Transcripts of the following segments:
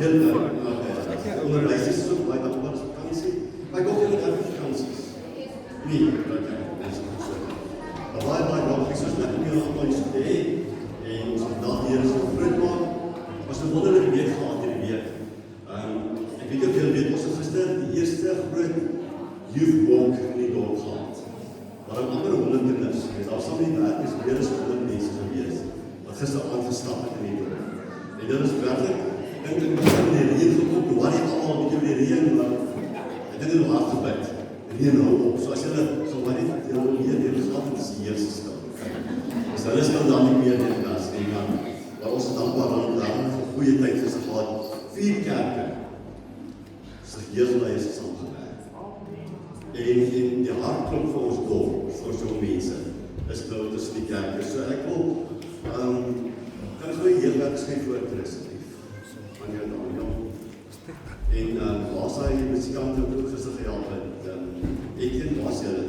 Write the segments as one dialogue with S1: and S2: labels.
S1: heel onderwijs is so baie dankbaar as vakansie. Maar ek ook heel erg vakansies. Nee, dat ek mense kan so. Maar baie dankie soos net om julle allemaal hier te hê. En ons het na die Here so groot maak. Was 'n wonderlike week gehad hierdie week. Ek weet ook julle weet, ons het gister die eerste groot youth walk in die dorp gehad. Waar amper 100 kinders, daar sal nie werk is, meer as 100 mense gewees, wat gister aand gestap het in die dorp. En dit is werklik, ek dink ek begin die reën gekom, toe waar die allemaal met jou die reën, maar ek dink het nog hard gebid, reën hou op, so as julle gewaar het, julle wil hier die gehad, het is die Heerse stil. Dus hulle stil dan nie meer in die klas, en dan, waar ons dankbaar aan daar een goeie tyd gister gehad, 4 kerke, sy Heerselui is saamgewerk. En die hartklop vir ons dorp, vir so'n mense, is nou tussen die kerke. So ek wil, kan ek heel wat skryf voor te asseblief, aan jou Daniel. En waar sy die musikante ook gister gehelp het, Etienne, waar is julle?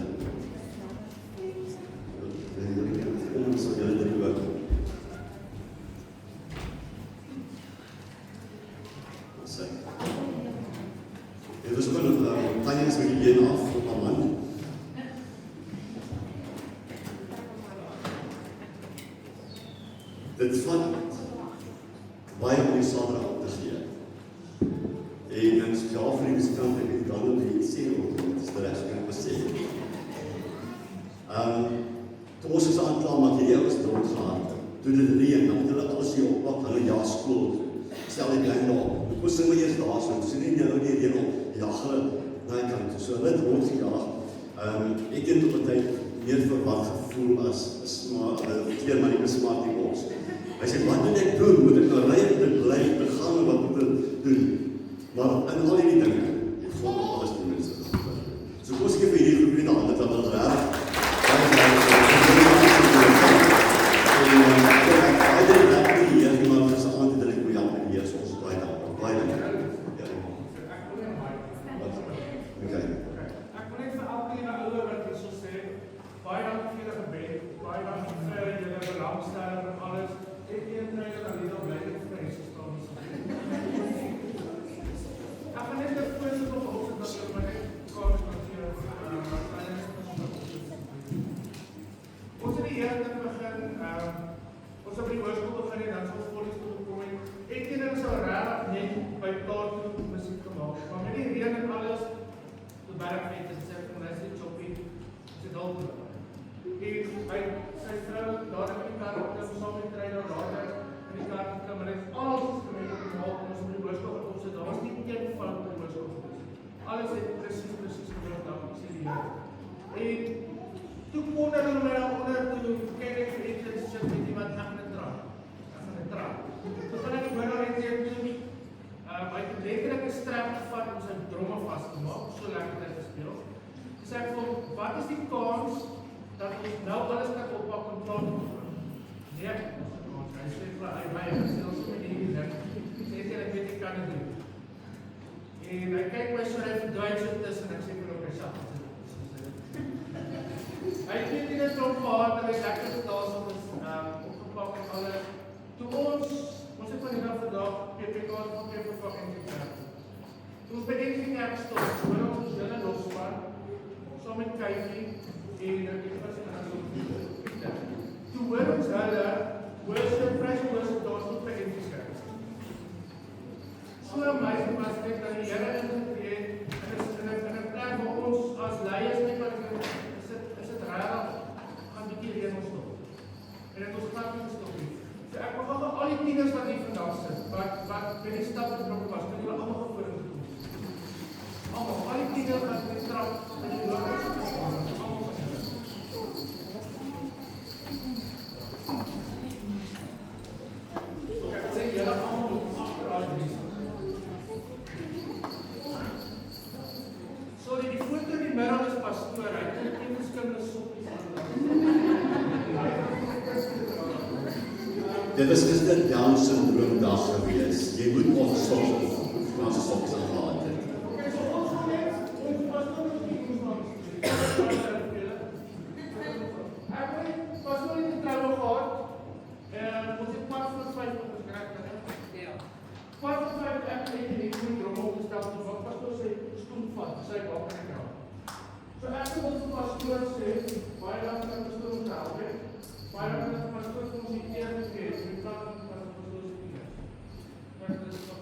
S1: Ons sal julle drie ook. Wat sê? Dit was ook Tanya is met die been af, op haar man. Dit vat baie om die saterdag op te gee. En spesiaal vir die musikant, ek weet dan op die sê ook, dit is die rest, kan ek maar sê. Toe ons is aanklaar, maar die is doodgaan. Toe dit reën, dan moet hulle alles hier oppak, hulle ja skool toe. Stel die klein daar op. Ek moes sing my eers daar so, so nie nou die reën op, ja hulle na die kant toe. So hulle het rondgejaag. Ek het op die tyd meer verwag gevoel as kleer maar nie besmaak die boks. Hy sê, wat moet ek doen? Moet ek nou ry, moet ek bly, moet ek gaan, wat moet ek doen? Maar in al die dinge, het God nog alles die mense. So kom ek vir hierdie groep in die handen, dat hulle raar.
S2: Alles het precies gebeurd dan, ek sê die Heer. En toe kon hulle my daar onder, toe kyk ek vir iets en sê met iemand, ek gaan het trap. Toe gaan ek die boer daar en sê, my het letterlijk een strap gevat om sy dromme vast te maak, so lekker tyd gespeel. Toe sê ek vir, wat is die kans dat ons nou alles kan oppak en klaar te doen? Nee, hy sê vir my, ek sê ons met die ding, sê ek weet ek kan het doen. En hy kyk my so, hy verdwaai so tussen, ek sê vir hom, hy sê, hy het net die trom gehad, en hy lekker getaas op ons opgepak en alle. Toe ons het van die dag vandag, PPK's van PPK en die kerk. Toe ons by die kerk stond, hoor ons julle losvaar, saam met Kykie, en ek was in ons opgeving. Toe hoor ons hulle, worship, praise worship, daar stond by die kerk. So amazing was dit dat die Here ingetree het in 'n plek waar ons as leiers net wat is dit regtig gaan bietjie reën stop. En dit ons glad nie gestop nie. So ek wil gou al die tieners wat hier vandag sit, wat by die stad betrokke was, kan julle almal vorentoe kom. Almal, al die tieners wat in die trap in die dorp is gestaan, almal van julle. Ek sê julle almal moet agterraai wees. Sorry, die foto in die middag is pastoor, hy het nie verskillende soppies aan.
S1: Dit was gister Down syndroom dag gewees. Jy moet nog soppies gehad het.
S2: So ons gaan net, ons pastoor is nie ons pastoor het die trouwe gehad, ons het 4:45 op ons krijg, 4:45 ek sy ook kan help. So ek wil vir pastoor sê, baie dankie aan pastoor om te help, hè. Baie dankie aan pastoor om ons die eer te gee, so die kant van pastoor se eer. Dit is wat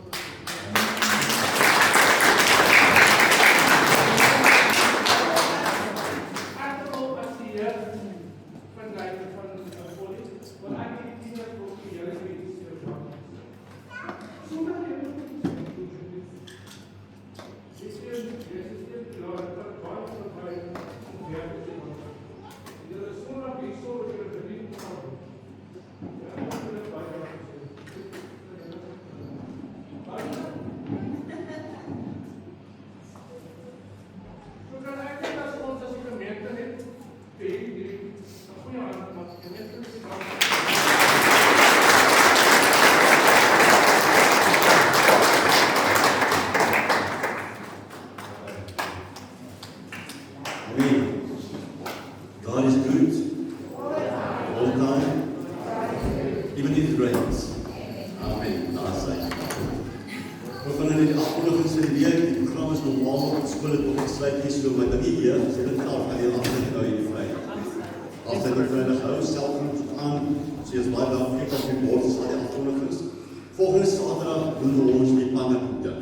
S2: ek wil as die Heer van leider van die folie, want ek het die tiener ook die Here gewees, sonder jy
S1: God is good all the time, even if it rains. Amen. We gaan in die afkondigings van die week, die program is normaal op skool het nog gesluit nie, so my dingie hier, sê dit al, gaan die afkondiging nou hierdie vrydag. As hy die vrydag hou, selfgroeps aan, so jy is baie daar, kyk op die bord, is al die afkondigings. Volgende Saterdag doen ons die pannenkoekte.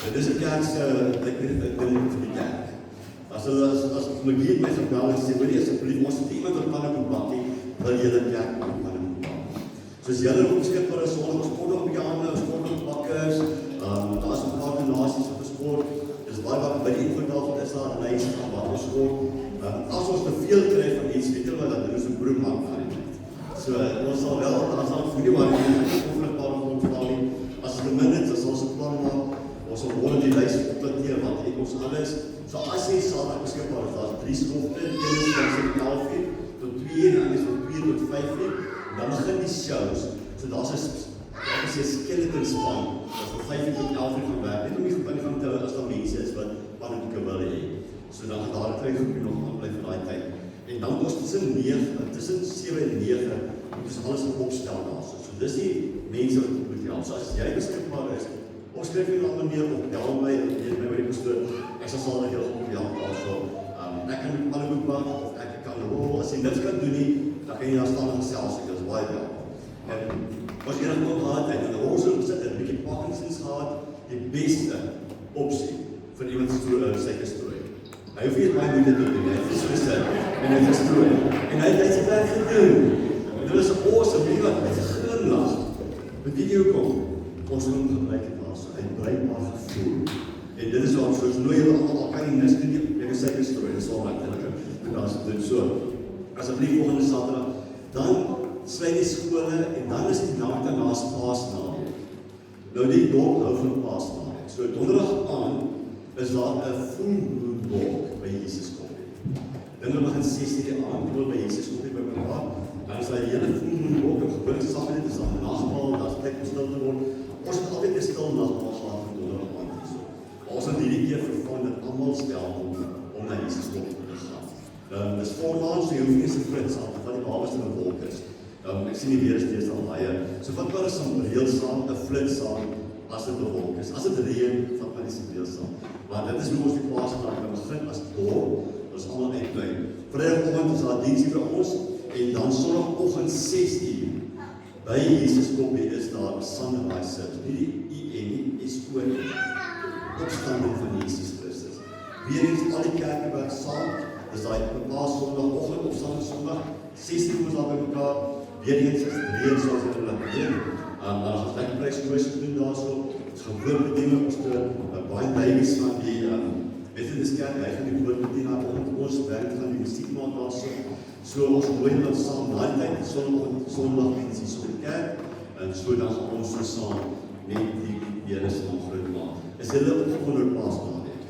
S1: Dit is 'n kerkse ding vir die kerk. As my geet my gebel en sê, wil jy asseblief, ons het iemand op pannenkoek bak nie, wil jy dit kerk op pannenkoek bak. So as julle ook beskikbaar is, ons sport op die hande, ons sport op bakkers, daar is 'n paar donasies op die sport, dis baie wat by die infotafel is daar, en hy is van wat ons sport. As ons te veel kry van iets, weet jy wat, dan doen ons 'n broek maak van die tyd. So ons sal wel, as daar video maar nie, ongeveer paar van ons val nie, as het min is, as ons 'n plan maak, ons sal gewoon die lys opdateer, wat het ons alles. So as jy Saterdag beskikbaar is, daar is 3 skofte, een is van 11:00 tot 2:00, en is van 2:00 tot 5:00, en dan begin die shows. So daar is 'n skeleton span, wat van 5:00 tot 11:00 gaan werk, net om die groep aan te hou as daar mense is wat pannenkoeke wil hê. So dan gaan daar 'n klein groepie nog aan bly vir daai tyd. En dan kos tussen 7 en 9, moet alles opstel daar. So dis die mense wat moet help. So as jy beskikbaar is, ons skryf hier al meer op, bel my, weet my by die pastoor, ek sal saam heel goed help also. Ek kan met pannenkoek bak, of ek kan rol, as jy niks kan doen nie, dan kan jy daar staan en gesels, ek is baie wel. En as jy nog gehad het, en ons het gesit, en 'n bietjie Parkinson's gehad, die beste opsie vir iemand sy gestrooi. Hy hoef nie baie moeite te doen, hy het gesit, en hy het gestrooi, en hy het sy werk gedoen. En dit is awesome, weet jy wat, met 'n glimlag, met die kom, ons noem gebruik het daar, so hy het bruikbaar gevoel. En dit is wat, soos nooit al kan jy nis doen, jy kan sy gestrooi, dit is al wat, en dan is dit so, asseblief volgende Saterdag, dan sluit die skole, en dan is die dag daarnaas Paasnaweek. Nou die dorp hou van Paasnaweek, so donderdag aan, is daar 'n fullmoon by Jesus koppie. Dinge begin 6:00 aan, by Jesus koppie by mekaar, dan is daar 'n hele fullmoon en gebruik saam met dit, is daar 'n nagmaal, daar is plek om stil te word. Ons het altyd 'n stil nagmaal gehad vir donderdag aan. Ons het hierdie keer vervang dat almal stel om na Jesus koppie te gaan. Dis voorlaat, so jy hoef nie eens 'n flits aan, wat die babas in 'n wolk is. Ek sien die weer is steeds al baie. So vat maar 'n sambreel saam, 'n flits saam, as dit bewolk is. As dit reën, vat maar die sambreel saam. Want dit is hoe ons die Paasnaweek kan begin as dorp, ons almal uitbly. Vrydagoggend is daar diensie vir ons, en dan Sondagoggend 6:00, by Jesus koppie is daar 'n sunrise service, nie die IN nie, SO nie. Opstanding van Jesus Christus. Weer eens al die kerke werk saam, dis daai Paasondagoggend of Sondag, 6:00 ons daar by mekaar, weer eens is reën soos hulle laat doen. Dan gaan lekker pryskoers doen daarso, ons gaan woordbediening, ons baie babies van die Methodistkerk, hy gaan die woordbediening aan ons werk, gaan die musiek maak daarso. So ons nooi hulle saam, daai tyd, Sondag mens hier so die kerk, en so dan gaan ons so saam met die Here se naam groot maak. Is hulle opgewonde oor Paasnaweek?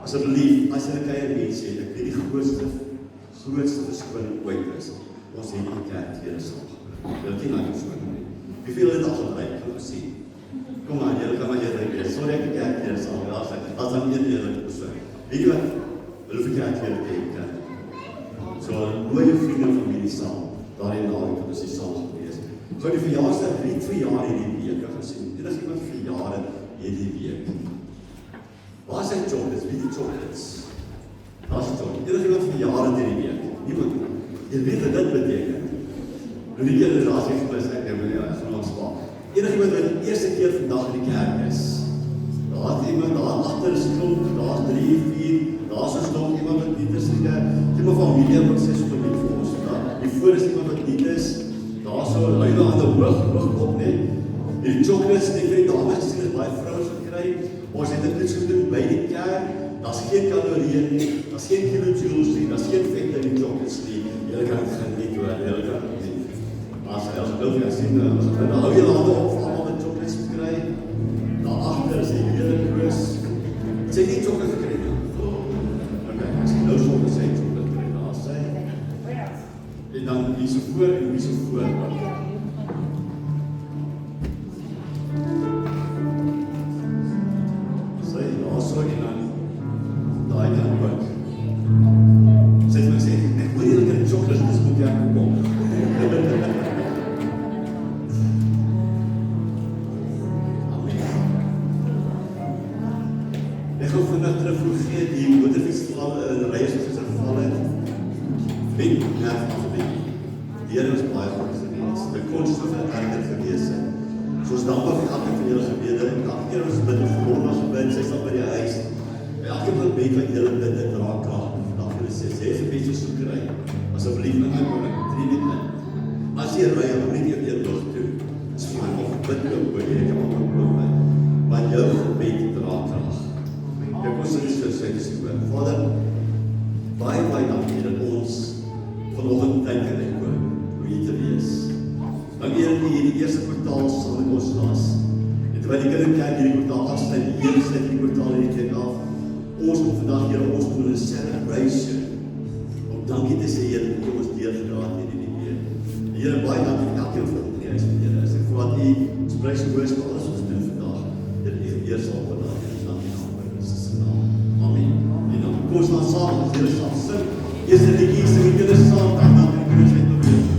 S1: Asseblief, as jy 'n klein mense het, ek weet die grootste verskoning ooit is, ons het die kerk Here saam gebring. Dit is nie nou verskoning nie. Hoeveel het al gebruik? Kan ons sien? Kom maar, julle kan maar eerlik wees. Sorry ek die kerk Here saam geraas het, as dan een eerlijke persoon. Weet jy wat? Hulle hoef die kerk Here te ken. So, nooi jou vriende en familie saam, daarin naweek, dat ons die saam gewees. Gou die verjaarsdag, net vir jaar hierdie week, ek gaan sien, dit is iemand vir jare hierdie week. Waar zijn chocolates? Wie die chocolates? Daar is chocolate. Enige iemand van jaren die weet. Niemand. Je weet wat dit betekent. Nu die keer de laatste express, ik heb een van spa. Enige iemand wat de eerste keer vandaag in die kerk is. Daar is iemand, daar achter is klomp, daar is 3, 4, daar is nog iemand wat niet is. Iemand van familie wat 6 of niet voor ons. Hiervoor is iemand wat niet is. Daar is zo, lui aan de hoog op, nee. Die chocolates, die vir die dames gesien is baie vrouens gekry. Ons het dit iets gedoen by die kerk. Daar's geen kalorieën nie, daar's geen kilojoules nie, daar's geen vet in die chocolates nie. Julle kan dit geniet hoor, julle kan dit nie. Maar as jy wil vir sien, dan hou jy hande op vir almal wat chocolates kry. Daar agter is die hele kruis. Sê nie chocolate gekry nie. Okay, as jy nou so sê chocolate kry, daar sê. En dan hier so voor en hier so voor. Soos dankbaar vir elke van julle gebede, en elke keer ons bid of Corona gebid, sy sal by die huis. En elke gebed wat julle bid, dit raak krag. Vandag julle sê, jy gebed so soek kry, asseblief in my woning, 3 net in. As jy ry, dan moet jy weer lucht toe. Dis vir my of bid ook, hoor jy, ek heb al geloop my. Want jou gebed raak krag. Ek was in die sê, dis die woord. Vader, baie dankie dat ons vanoggend tyd kan hê, hoor, hoe jy te wees. Dank Here dat jy die eerste kwartaal saam met ons was. En terwyl die kinderkerk hierdie kwartaal afsluit, die Here sluit die kwartaal hierdie tyd af. Ons kom vandag Here, ons doen 'n celebration. Om dankie te sê Here dat jy ons deurgedra het hierdie weer. Here, baie dankie vir elkeen van die huis van Here. Ek voel dat u ons prys en hoor vir alles ons doen vandag. Dat u weer sal vandag en dan die naam van Jesus se naam. Amen. En dan kom ons dan saam, ons Here saam sing. Eerste liedjie sing die kinders saam, dan die kinders uit probeer.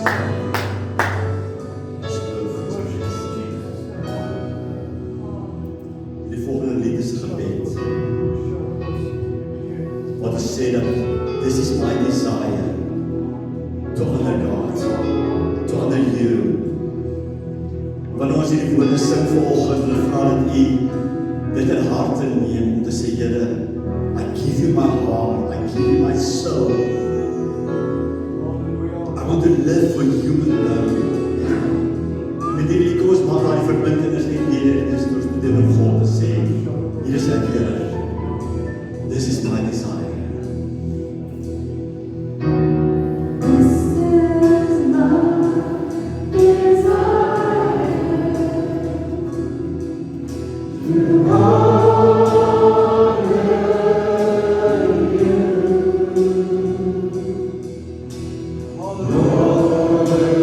S1: Die volgende lied is 'n gebed. Wat ons sê dat this is my desire to honor God, to honor you. Wanneer ons hierdie woorde sing vanoggend, dan vra dat U dit in harte neem om te sê, Here, I give you my heart, I give you my soul. I want to live for you alone. Met hierdie kom ons maak daai verbintenis net weer en dis deur dit met God te sê, hier is ek, Here. This is my desire.
S3: Lord,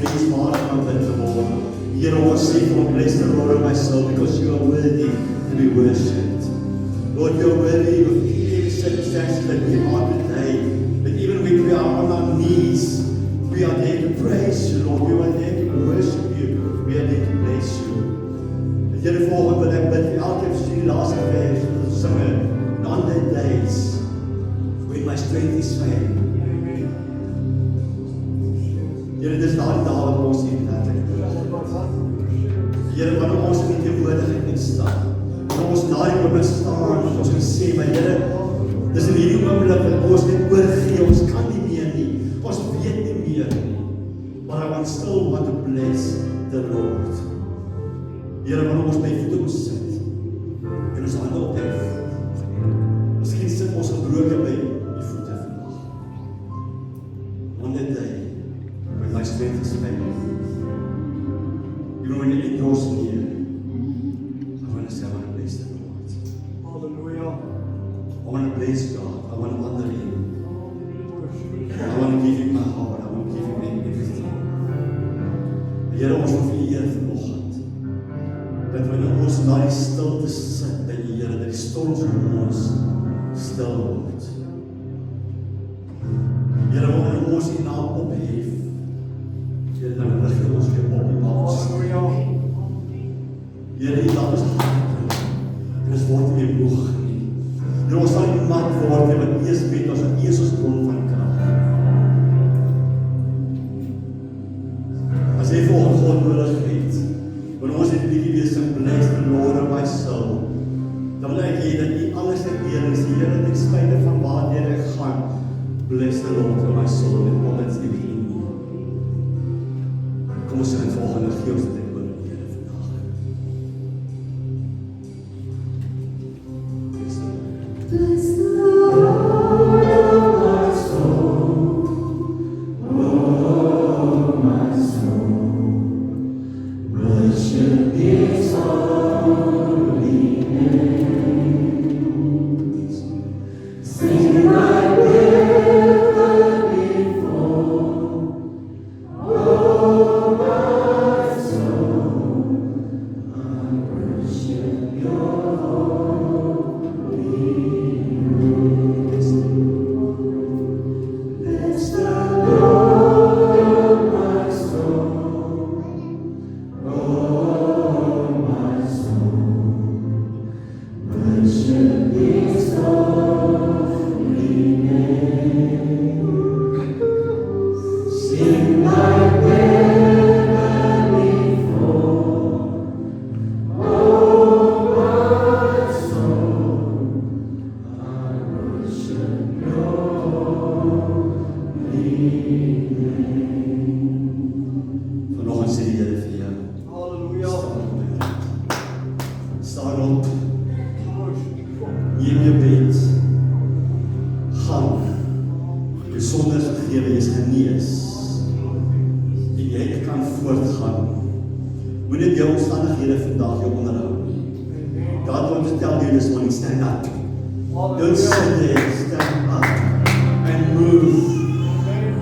S1: dat wie is waar gaan bid vanmorgen. Here, ons sê van bless the Lord of my soul, because you are worthy to be worshipped. Lord, you are worthy of every circumstance that we are today. But even when we are on our knees, we are there to praise you, Lord. We are there to worship you. We are there to bless you. En Here, volgende wil ek bid vir elke studie laaste vers, singe, on the days when my strength is failing. Here, dit is daai dae wat ons hier letterlik Here, wanneer ons in die teenwoordigheid moet staan, wanneer ons na die oomblik staan, ons kan sê, maar Here, dis in hierdie oomblik wat ons net oorgee, ons kan nie meer nie, ons weet nie meer nie, but I want still want to bless the Lord. Here, wanneer ons by voete moet sit, en ons hande ophef, miskien sit ons gebroken by die voete vandag. On that day, when my strength is failing, even when it draws near, I want to say, I want to bless the Lord.
S3: Hallelujah.
S1: I want to bless God. I want to honor Him. I want to give Him my heart. I want to give Him everything. Here, ons wil vir U eer vanoggend, dat wanneer ons na die stilte sit by die Here, dat die storms om ons stil word. Here, wanneer ons U naam ophef, Here, dan rig ons weer op die maas. Here, U laat ons hart en ons word nie meer moeg nie. Here, ons sal nie mat word nie, want U is met ons, en U is ons bron van krag. As jy volgens God nodig het, wanneer ons dit liedjie weer sing, bless the Lord of my soul, dan wil ek hê dat U alles in Here is, Here, dat ek spyte van waarheen ek gaan, bless the Lord of my soul, en all that's in me. Kom ons sing het volgende, gee ons dit oor die Here vandag.
S4: Bless the Lord of my soul, oh my soul, worship His holy name. Sing like never before, oh my soul, I worship Your holy name. Bless the Lord of my soul, oh my soul, worship His holy name. Sing like never before, oh my soul, I worship Your
S1: Vanoggend sê die Here vir jou,
S3: Hallelujah.
S1: staan op, neem jou bed, gaan, jou sondes vergewe, jy is genees, en jy kan voortgaan. Moet dit jou omstandighede vandag jou onderhou nie. God wants to tell you this morning, stand up. Don't sit there, stand up and move.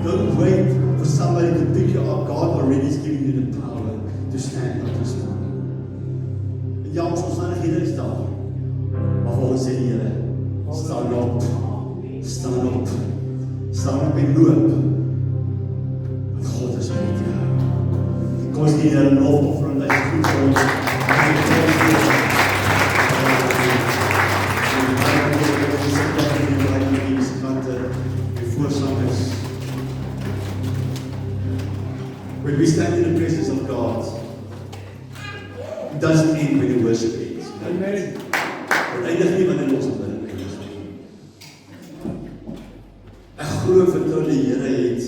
S1: Don't wait for somebody to pick you up. God already is giving you the power to stand up this morning. En ja, ons omstandighede is daar. Maar volgens sê die Here, staan op, staan op, staan op en loop. Want God is met jou. Kom ons gee die Here lof offering, dat hy goed vir ons. When we stand in the presence of God, it doesn't end when the worship ends.
S3: Amen.
S1: Het eindig nie wanneer ons op binne is. Ek glo en vertrou die Here het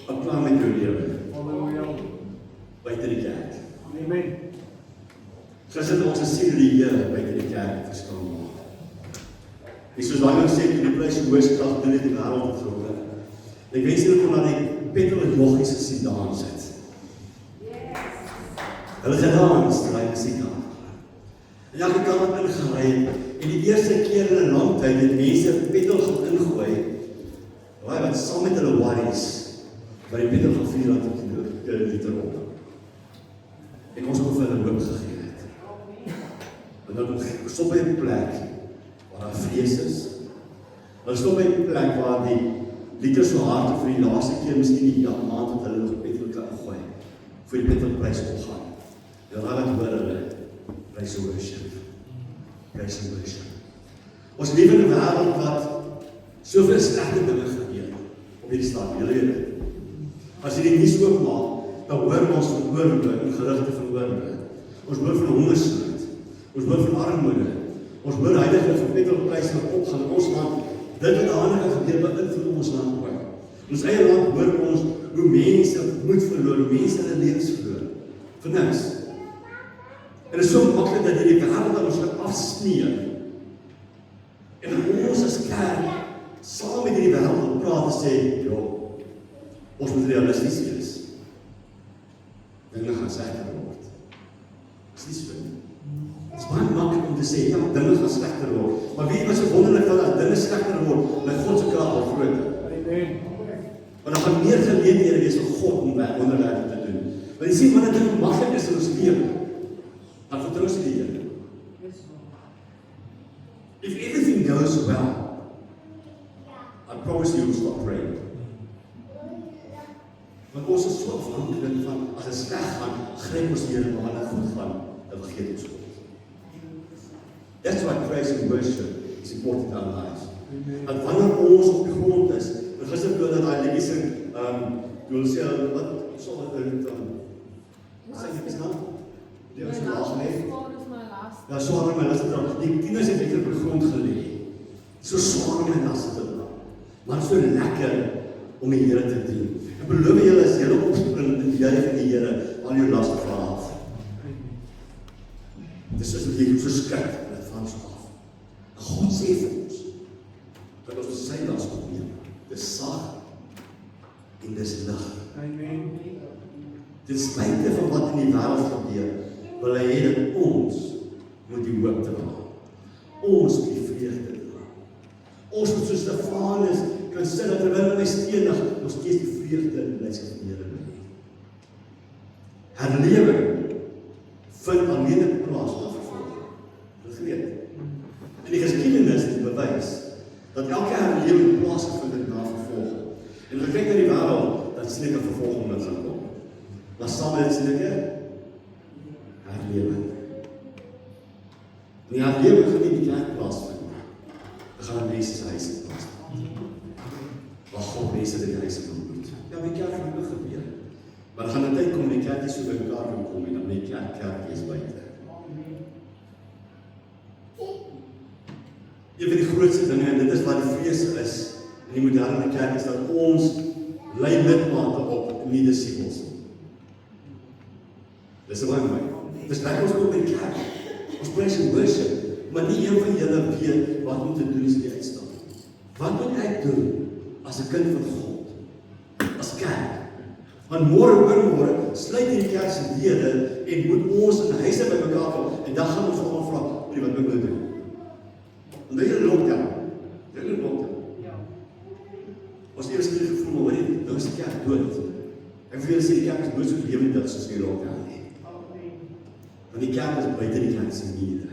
S1: 'n plan met jou lewe
S3: Hallelujah.
S1: buite die kerk.
S3: Amen.
S1: Gister ons gesien hoe die Here buite die kerk verskil maak. En soos daai gesê het, die pryse hoogstkrag doen dit die wêreld te verander. Ek wens julle kon na die petrologgies gesien dans het. Hulle gedans, terwyl musiek aan. En elke kant wat ingery het, en die eerste keer in 'n lang tyd het mense petrol gaan ingooi, wat saam met hulle worries Maar die petrol gaan R4 op. En ons wil vir hulle hoop gegee het. En dan stop by 'n plek waar daar vrees is. Dan stop by 'n plek waar die liters so hard vir die laaste keer miskien die maand wat hulle nog petrol kan gooi, voor die petrolprys opgaan. En dan hoor hulle, praise and worship. Praise and worship. Ons leef in 'n wêreld wat soveel slegte dinge gebeur op hierdie stadium. Julle weet dit. As jy die nuus oopmaak, dan hoor ons van oorloë en gerugte van oorloë. Ons hoor van hongersnood. Ons hoor van armoede. Ons hoor heilige van petrolpryse wat opgaan in ons land. Dit wat daar kan gebeur, wat invloed ons land ook. In ons eie land hoor ons hoe mense moed verloor, hoe mense hulle lewens verloor. Vir niks. En dit is so maklik dat hierdie wêreld aan ons kan afsneeu. En ons as kerk saam met hierdie wêreld wil praat en sê, ons moet realisties wees. Dinge gaan slegter word. Dis nie so nie. Dit is baie maklik om te sê, ja, dinge gaan slegter word. Maar weet jy wat so wonderlik van dat dinge slegter word, my God se krag al groter.
S3: Amen.
S1: Want dan gaan meer geleenthede wees vir God om wonderwerke te doen. Want jy sien, wanneer dinge maklik is in ons lewe, dan vertrou jy die Here. If everything goes well, I promise you will stop praying. Want ons is so afhanklik van, as dit sleg gaan, gryp ons die Here, maar wanneer dit goed gaan, dan vergeet ons God. That's why praise and worship is important in our lives. Want wanneer ons op die grond is, en gister toe dat daai liedjie sing, toe hulle sê, wat sal dit wat sê jy nou? Die ons laas lê. Ja, swaar my las te dra. Die tieners het net op die grond gelê. So swaar my las te dra. Maar so lekker om die Here te dien. Ek beloof julle as julle opspring in die Here van die Here, al jou laste val af. Dis as jy so skrik, dit val so af. En God sê vir ons, dat ons sy las opneem. Dis sag en dis lig.
S3: Amen.
S1: Ten spyte van wat in die wêreld gebeur, wil hy hê dat ons moet die hoop dra. Ons moet die vreugde dra. Ons moet soos Stefanus kan sê dat terwyl my stenig, ons steeds die vreugde en blydskap van die Here beleef. Herlewing vind alleen plaas na vervolging. Dit weet. En die geskiedenis het bewys dat elke herlewing plaasgevind het na vervolging. En as jy kyk na die wêreld, dan sien ek 'n vervolging wat gaan kom. Maar saam met dit sien ek 'n herlewing. En die herlewing gaan nie die kerk plaasvind. Dit gaan in mense se huise plaasvind. Waar God mense in die huise ontmoet. Ja, die kerk gaan ook gebeur. Maar dan gaan 'n tyd kom die kerk nie so by mekaar kan kom en dan die kerk is buite. Een van die grootste dinge, en dit is wat die vrees is in die moderne kerk, is dat ons lei lidmate op, nie disippels nie. Dis baie mooi. Dis baie ons kom by die kerk. Ons praise and worship, maar nie een van julle weet wat om te doen is die uitstap. Wat moet ek doen as 'n kind van God? As kerk? Want môre oormôre sluit die kerk se deure en moet ons in huise by mekaar kom en dan gaan ons almal vra, wat moet ek doen? En dit is 'n lockdown. Dit is 'n lockdown. Ja. Ons het eers gevoel, maar weet jy, nou is die kerk dood. Ek wil julle sê die kerk is nooit so lewendig soos die lockdown nie. Want die kerk is buite die kerk se mure.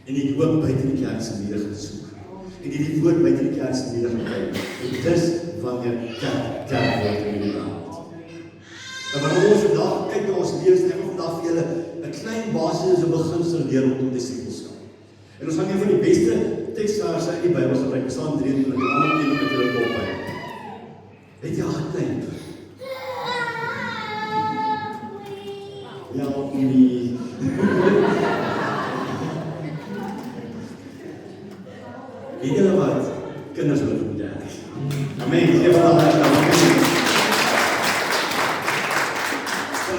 S1: En die hoop buite die kerk se mure gesoek. En die woord buite die kerk se mure gekry. En dis wanneer kerk word in die wêreld. En wanneer ons vandag kyk na ons lewens, ek wil vandag vir julle 'n klein basiese beginsel leer rondom disippelskap. En ons gaan een van die beste teksverse in die Bybel gebruik, Psalm 23, en ander keer met julle kop by. Het jy al gedink? Ja, nie. Weet julle wat? Kinders wil goed doen. Amen. Geef vandag uit.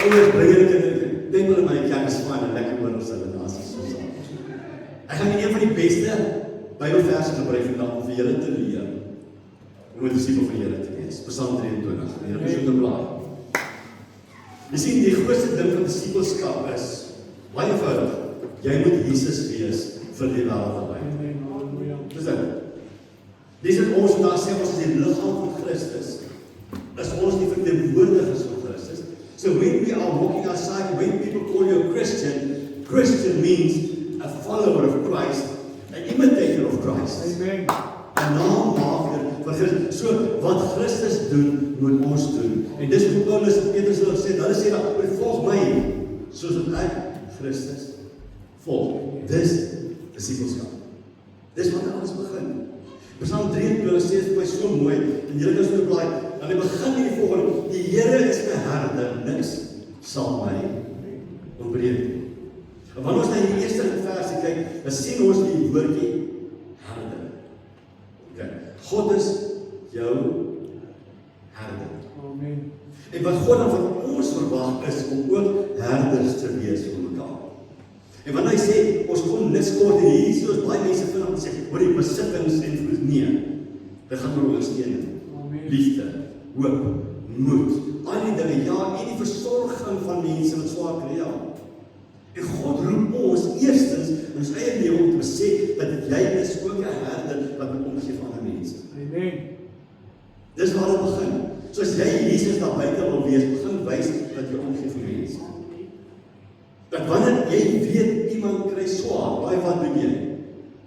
S1: Ouers bring hulle kinders. Dink hulle my kerk is fyn en lekker oor ons hulle nasies so saam. Ek gaan een van die beste Bybelverse gebruik vandag om vir julle te leer om 'n disipel van die Here te wees. Psalm 23. Hier op die blaai. Jy sien, die grootste ding van disipelskap is baie eenvoudig. Jy moet Jesus wees vir die wêreld naby. Dis dit. Dis dit ons vandag sê ons is die liggaam van Christus. is ons die verteenwoordigers van Christus. So when we are walking outside, when people call you a Christian, Christian means a follower of Christ, an imitator of Christ.
S3: Amen.
S1: 'n naammaker van Christus. So wat Christus doen, moet ons doen. En dis hoe Paulus en Petrus hulle sê, volg my, soos wat ek Christus volg. Dis disipelskap. Dis wat alles begin. Psalm 23 sê vir my so mooi, en julle kan so blaai, en hy begin hier volgende, die Here is my herder, niks sal my ontbreek nie. En wanneer ons na die eerste versie kyk, dan sien ons die woordjie herder. Okay. God is jou herder.
S3: Amen.
S1: En wat God dan van ons verwag is om ook herders te wees vir mekaar. En wanneer hy sê, ons kon niks kort en hier is ons baie mense vind om te sê, oor die besittings en goed, nee, dit gaan oor ondersteuning, liefde, hoop, moed, al die dinge, ja, en die versorging van mense wat swaar kry, ja. En God roep ons eerstens in ons eie lewe om te besef dat jy is ook 'n herder wat moet omgee vir ander mense.
S3: Amen.
S1: Dis waar dit begin. So as jy Jesus daar buite wil wees, begin wys dat jy omgee vir mense. Dat wanneer jy weet iemand kry swaar, wat doen jy?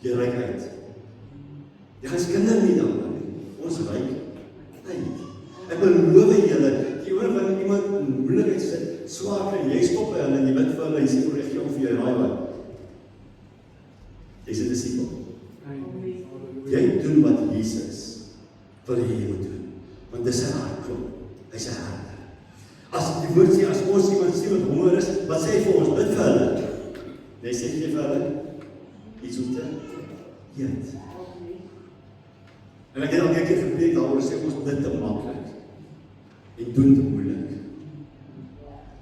S1: Jy reik uit. Jy gaan skinder nie dan nie. Ons reik uit. Ek beloof julle, die oomblik wanneer iemand in moeilikheid sit, swaar kry, jy stop by hulle en jy bid vir hulle, jy sê vir jy of jy raai wat. Jy's 'n disipel. Jy doen wat Jesus wil hê jy moet doen. Want dis sy hartklop. Hy's 'n herder. As die woord sê, as ons iemand sien wat honger is, wat sê hy vir ons? Bid vir hulle. Nee, sê jy vir hulle iets om te eet. En ek het al een keer gepreek daaroor, sê ons dit te maklik en doen te moeilik.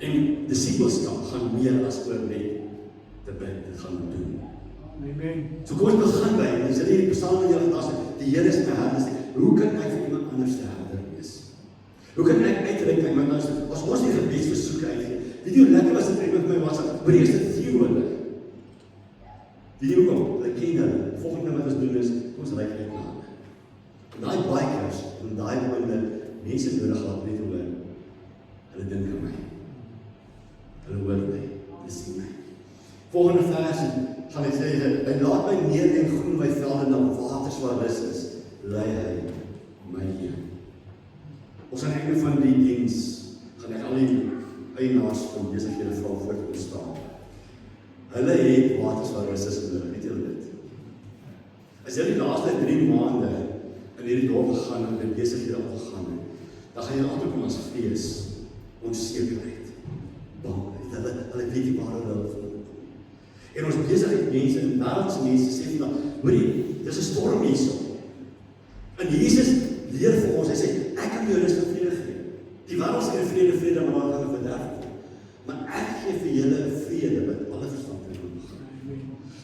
S1: En disipelskap gaan meer as oor net te bid, dit gaan doen.
S3: Amen.
S1: So kom ons begin by, en as jy die Psalm in jou gedagte, die Here is my herder, hoe kan ek vir iemand anders te herder wees? Hoe kan ek uitreik aan iemand anders? As ons nie gebedsversoeke uitgee, weet jy hoe lekker was dit vir iemand my WhatsApp, maar eerst het vier hulle. Weet jy hoekom? Hulle ken hulle. Volgende wat ons doen is, ons reik uit na hulle. En daai bikers, en daai oorde, mense nodig gehad net oor, hulle dink aan my. Hulle hoor my, hulle sien my. Volgende vers, gaan hy sê, hy laat my neer en groen my velde na waters waar rus is, lei hy my heen. Ons aan einde van die diens, gaan ek al die eienaars van besighede vra voor te staan. Hulle het waters waar rus is nodig, weet julle dit? As jy die laaste 3 maande in hierdie dorp gegaan en die besighede opgegaan het, dan gaan jy altyd kom as vrees, onsekerheid, bangheid. Hulle weet nie waar hulle wil. En ons besigheidsmense en wêreldse mense sê vandag, hoorie, dis 'n storm hierso. En Jesus leer vir ons, hy sê, ek kan jou rus en vrede gee. Die wêreld sê vrede, maar daar gaan verderf. Maar ek gee vir julle 'n vrede wat alle verstand kan doen.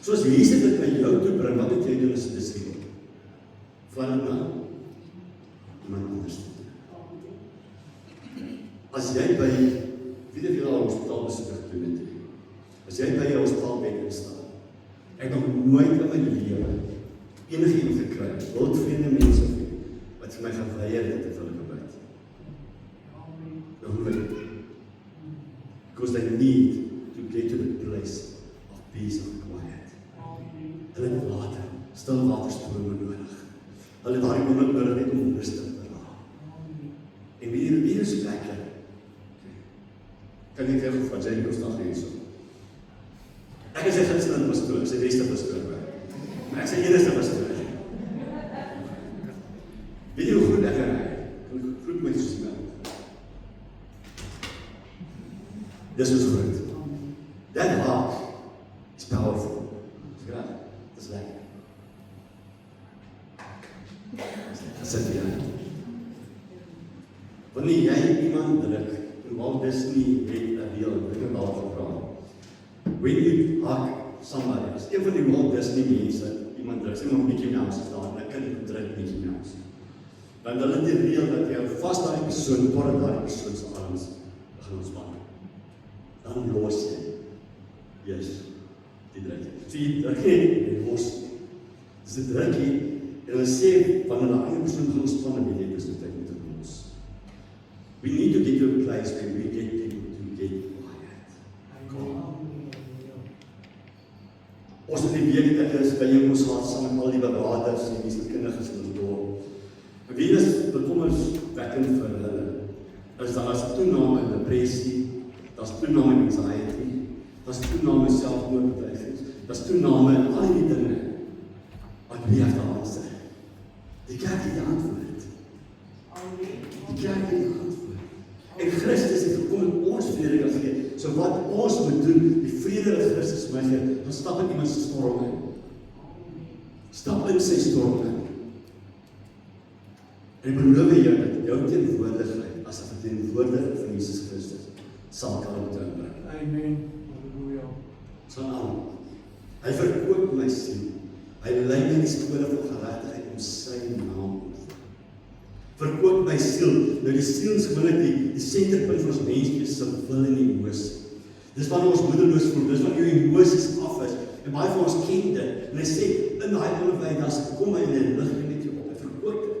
S1: So as Jesus dit na jou toe bring, wat moet jy doen as 'n disipel? Vat dit na iemand anders toe. As jy by, weet jy al hospitaal besoek gedoen het, as jy by jou hospitaalbed staan, ek nog nooit in my lewe enigiemand gekry, wildvreemde mense wat vir my gaan weier dit te hulle gebid. Nog nooit. Because they need to get to the place of peace and quiet. Hulle het water, stil waterstrome nodig. Hulle het daardie oomblik nodig net om rustig te raak. En wie is lekker? Kan ek vir wat jy nou staan hierso? Ek is 'n gunsteling pastoor, ek is die beste pastoor. Maar ek is die enigste pastoor. Weet jy hoe goed ek ry? Hoe goed my soos iemand. Dis is goed. That heart is powerful. Dis graag. Dis lekker. Sit jy aan. Wanneer jy iemand druk, en Walt Disney het 'n deel, ek het daarvan gepraat. When you hug somebody, as een van die Walt Disney mense, iemand druk, sê maar Mickey Mouse is daar, en 'n kind druk Mickey Mouse. Dan hulle die reël dat jy vas daai persoon, totdat daai persoon se arms begin ontspan. Dan los jy. Yes, die drukkie. So jy druk los. Dis 'n drukkie, en hulle sê, wanneer 'n ander persoon gaan ontspan, weet jy, dis die tyd om te los. We need to get to a place where we get people to get quiet. Ons het die week dat is by ons gehad saam met al die bewaarders en die kinders in ons dorp. En wie is bekommerwekkend vir hulle? Is daar as toename in depressie, daar's toename in anxiety, daar's toename in selfmoordbedreigings, daar's toename in al die dinge. Wat wie het daar answer? Die kerk het die antwoord. Die kerk het die antwoord. En Christus het gekom en ons vrede kan gee. So wat ons moet doen, die vrede wat Christus my gee, dan stap in iemand se storm in. Stap in sy storm in. En ek beloof jou dat jou teenwoordigheid as 'n verteenwoordiger van Jesus Christus sal kalmte inbring.
S3: Amen. Halleluja.
S1: So aan. Hy verkoop my siel. Hy lei my in die skole van geregtigheid om sy naam te verkoop my siel. Nou die siel is gewoonlik die senterpunt van ons menswees se wil en emosie. Dis wanneer ons moedeloos voel, dis wanneer jou emosies af is. En baie van ons ken dit. En hy sê in daai onderwys dan kom hy en hy lig net jou op. Hy verkoop dit.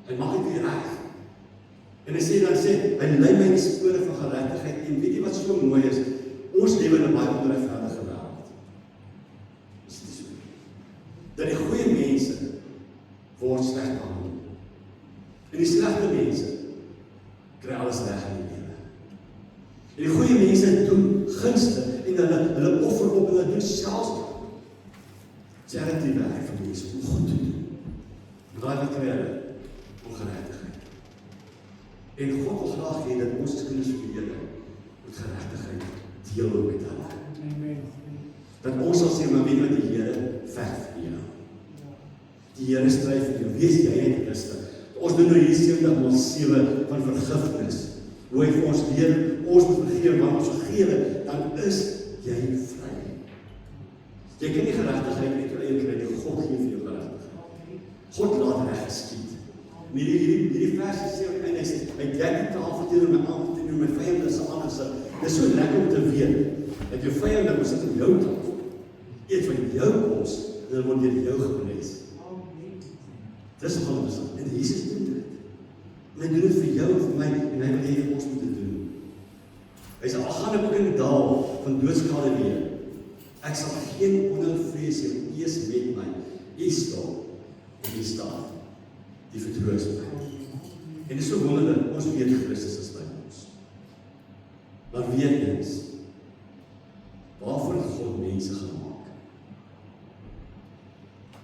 S1: Hy maak dit weer reg. En hy sê hy lei my in die spore van geregtigheid. En weet jy wat so mooi is? Ons lewe in 'n baie onregverdige wêreld. Dis nie so nie. Dat die goeie mense word sleg behandel. En die slegte mense kry alles reg in die lewe. En die goeie mense doen gunste en hulle offer op en hulle doen selfs charity werk vir mense om goed te doen. En daai wat kry hulle? Ongeregtigheid. En God wil graag hê dat ons as kinders van die Here met geregtigheid deel met hulle.
S3: Amen.
S1: Dat ons sal sê, maar weet wat die Here veg vir jou. Die Here stry vir jou. Wees jy net rustig. Ons doen nou hier 70/7 van vergifnis. Hoe hy vir ons leer, ons moet vergewe, want ons vergewe, dan is jy vry. Jy kan nie geregtigheid met jou eie kry nie. God gee vir jou geregtigheid. God laat reg geskied. Hierdie vers sê op einde, hy sê, hy dek die tafel teenoor my aan, teenoor my vyande se aangesig. Dis so lekker om te weet, dat jou vyande moet sit op jou tafel. Eet van jou kos, en hulle word deur jou gebless. Dis nogal interessant. En Jesus doen dit. En hy doen dit vir jou en vir my, en hy wil hê ons moet dit doen. Hy sê, al gaan ek ook in die dal van doodskade weer, ek sal geen onheil vrees nie, U is met my, U staan, en U staan. Die vertroos my. En dit is so wonderlik, ons weet Christus is by ons. Maar weet eens, waarvoor het God mense gemaak?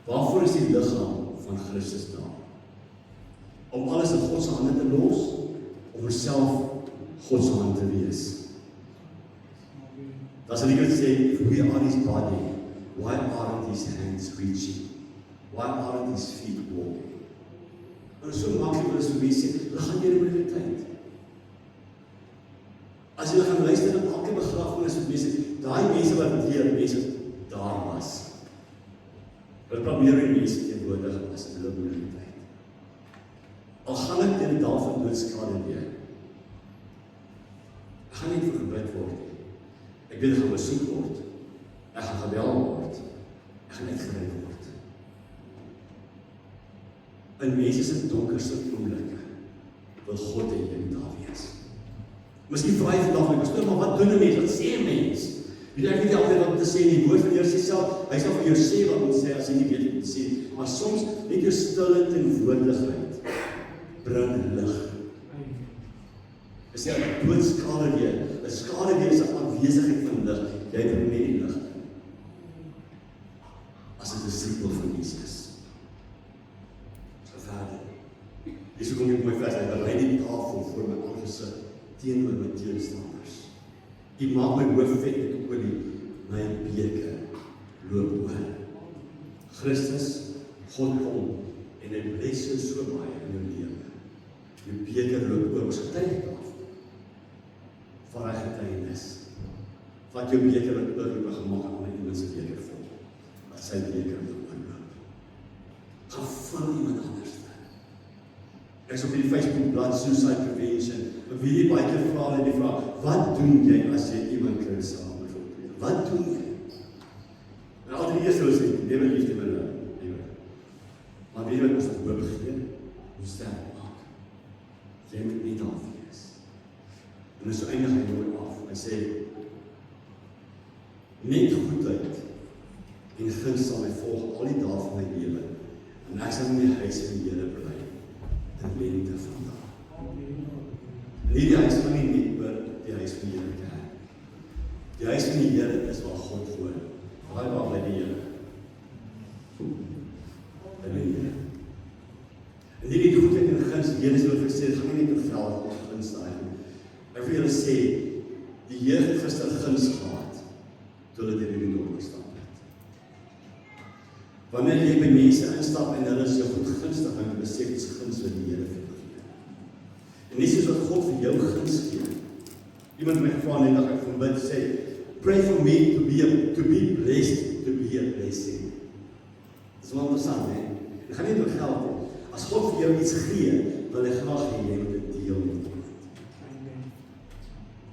S1: Waarvoor is die liggaam van Christus daar? Om alles in God se hande te los, om self God se hand te wees. Dat sal ek sê, if we are his body, why aren't his hands reaching? Why aren't his feet walking? En so maklik is vir mense, hulle gaan deur 'n moeilike tyd. As jy gaan luister na elke begrafenis van mense, daai mense wat deur mense daar was. Hulle probeer die mense teenwoordig as in hulle moeilike tyd. Al gaan ek deur die dal van doodskade weer. Ek gaan nie vir gebid word nie. Ek weet ek gaan besoek word. Ek gaan gebel word. Ek gaan uitgereik word. In mense se donkerste oomblikke wil God hê jy moet daar wees. Miskien vra jy vandag, pastoor, maar wat doen 'n mens? Wat sê 'n mens? Weet ek weet nie altyd wat om te sê nie. Die woord van die Here sê self, hy sal vir jou sê wat om te sê as jy nie weet wat om te sê. Maar soms net jou stille teenwoordigheid bring lig. Is jy 'n doodskade weer? 'n skade weer is 'n afwesigheid van lig. Jy bring net die lig. As 'n disipel van Jesus. Dis hoekom ek mooi vers, hy berei die tafel voor my aangesig teenoor my teenstanders. U maak my hoof vet met olie, my beker loop oor. Christus, God kom en hy bless jou so baie in jou lewe. Jou beker loop oor, ons getuig daarvan. Van hy getuienis. Wat jou beker loop oor, jy gemaak aan iemand se beker vol. Wat sy beker loop oorloop. Gaan vul iemand anders. Ek is op die Facebookblad Suicide Prevention. Ek weet jy baie keer vra hulle die vraag, wat doen jy as jy iemand kry saam? Wat doen jy? En altyd die eerste wil sê, lewe liefde met hulle. Maar weet jy wat ons hoop gee? Ons sterk maak. Jy moet nie daar wees. En so eindig hy mooi af. Hy sê, net goedheid en guns sal my volg al die dae van my lewe. En ek sal in die huis van die Here bly, ten lengte van dae. Nie die huis van die net oor die huis van die Here kerk. Die huis van die Here is waar God woon. Waar bly die Here? By die Here. En nie die goedheid en guns, die Here is oor gesê, het gaan nie net oor veld of guns daai nie. Ek wil julle sê, die Here het gister guns gehad, toe hulle deur die dorp gestaan het. Wanneer jy by mense instap en hulle is jou goed gunstig, dan besef jy guns wat die Here vir jou gee. En nie soos wat God vir jou guns gee. Iemand het my gevra net dat ek van bid sê, pray for me to be blessed, to be a blessing. Dis wel interessant, hè? Dit gaan nie oor geld nie. As God vir jou iets gee, wil hy graag hê jy moet dit deel met iemand.